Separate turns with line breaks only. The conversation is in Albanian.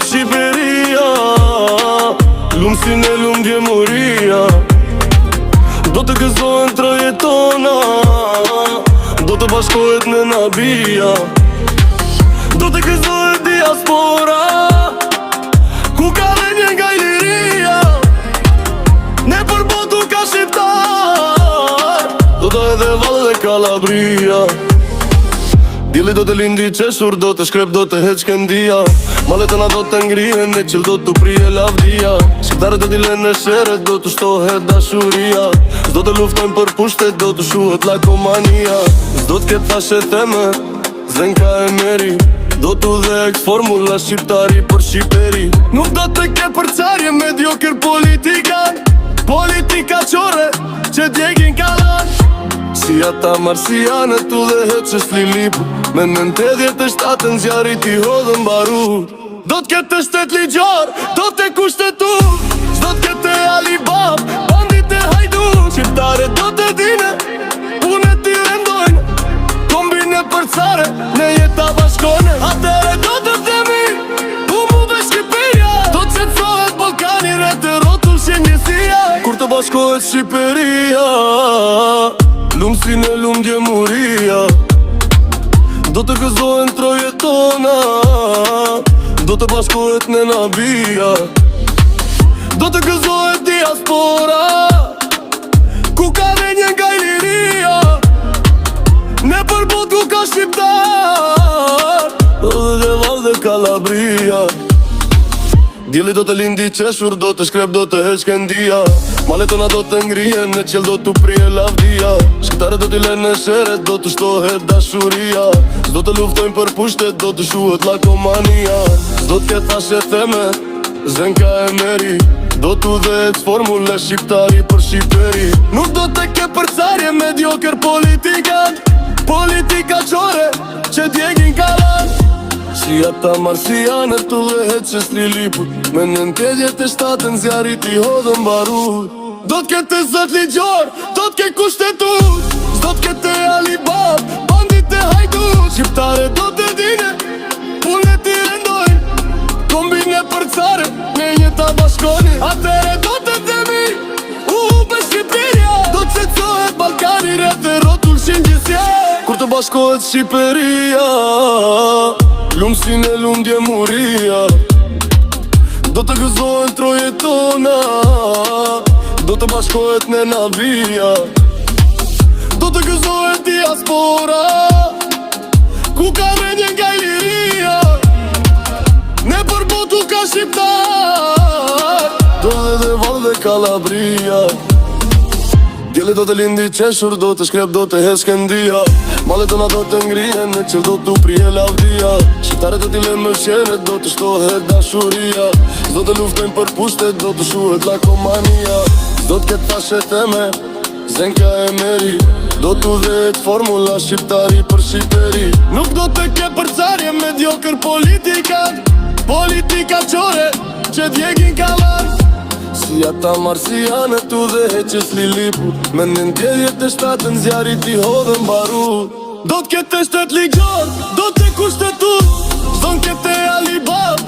Shqiperia, lumë si në lumë djemuria. Do të gëzohen trojet tona, do të bashkohet në nabia. Do të gëzohet diaspora, ku ka dhe një nga Iliria. Ne për botu ka shqiptar, do të edhe Valle dhe Kalabria. Dili do të lindi qeshur, do të shkrep, do të heq këndia. Maletona do të ngrihen, e qil do të prije lavdia. Shqiptarët do t'i len në sheret, do të shtohet dashuria. Do të luftojnë për pushtet, do të shuhet lakomania. Do të ketë thashe theme, Zenka e Meri. Do t'u dhe eks formula shqiptari për Shqiperi. Nuk do të ke përcarje mediokër politika. Politika qore që djegin kalan. Si ata marsianët u dhe heqës Lilipu. Me në 87 zjarit i hodhën barut. Do t'kete shtet ligjor, do t'e kushtetu. S'do t'kete Alibab, bandit e hajdu. Shqiptare do t'e dine, punet t'i rendojnë. Kombine për care, ne jeta bashkone. Atere do të themi, u mu dhe Shqiperia. Do t'qetësohet Balkani, rete rotull shenjësia. Kur të bashkohet Shqiperia, lumë si në lumë djemuria. Do të gëzohen trojet tona, do të bashkohet në nabia. Do të gëzohet diaspora, ku ka dhe një nga Iliria. Ne për bot ku ka shqiptar, do dhe Valle dhe Kalabria. Dili do të lindi qeshur, do të shkrep, do të heq këndia. Maletona do të ngrihen, në qel do t'u prije lavdia. Shqiptarët do t'i len në sheret, do të shtohet dashuria. S'do të luftojnë për pushtet, do të shuhet lakomania. S'do t'ket thashe theme, Zenka e Meri. Do t'u dhe eks formula shqiptari për Shqiperi. Nuk do të ke përcarje mediokër politika. Politika qore që djegin kalan. Si ata marsianët u dhe heqës Liliput. Me në 87 zjarit i hodhën barut. Do t'kete zët ligjor, do t'ke kushtetut. S'do t'kete Alibab, bandit e hajdu. Shqiptare do t'e dine, punet t'i rendojnë. Kombine për care, ne jeta bashkoni. Atere do të themi, u be Shqiperia. Do t'qetësohet Balkani, rete rotull shenjësia. Kur të bashkohet Shqiperia, lumë si në lumë djemuria. Do të gëzohen trojet tona, do të bashkohet në nabia. Do të gëzohet diaspora, ku ka dhe një nga Iliria. Ne për botu ka shqiptar, do dhe Valle dhe Kalabria. Djeli do të lindi qeshur, do të shkrep, do të heq këndia. Maletona do të ngrihen, në qel do t'u prije lavdia. Shqiptarët do t'i len në sheret, do të shtohet dashuria. S'do të luftojnë për pushtet, do të shuhet lakomania. S'do t'ket thashe theme, Zenka e Meri. Do t'u dhe eks formula shqiptari për Shqiperi. Nuk do të ke përcarje mediokër politika. Politika qore që djegin kalan. Si ata marsianët u dhe heqës Liliput. Me në 87 zjarit i hodhën barut. Do t'kete shtet ligjor, do t'e kushtetut. S'do n'kete Alibab,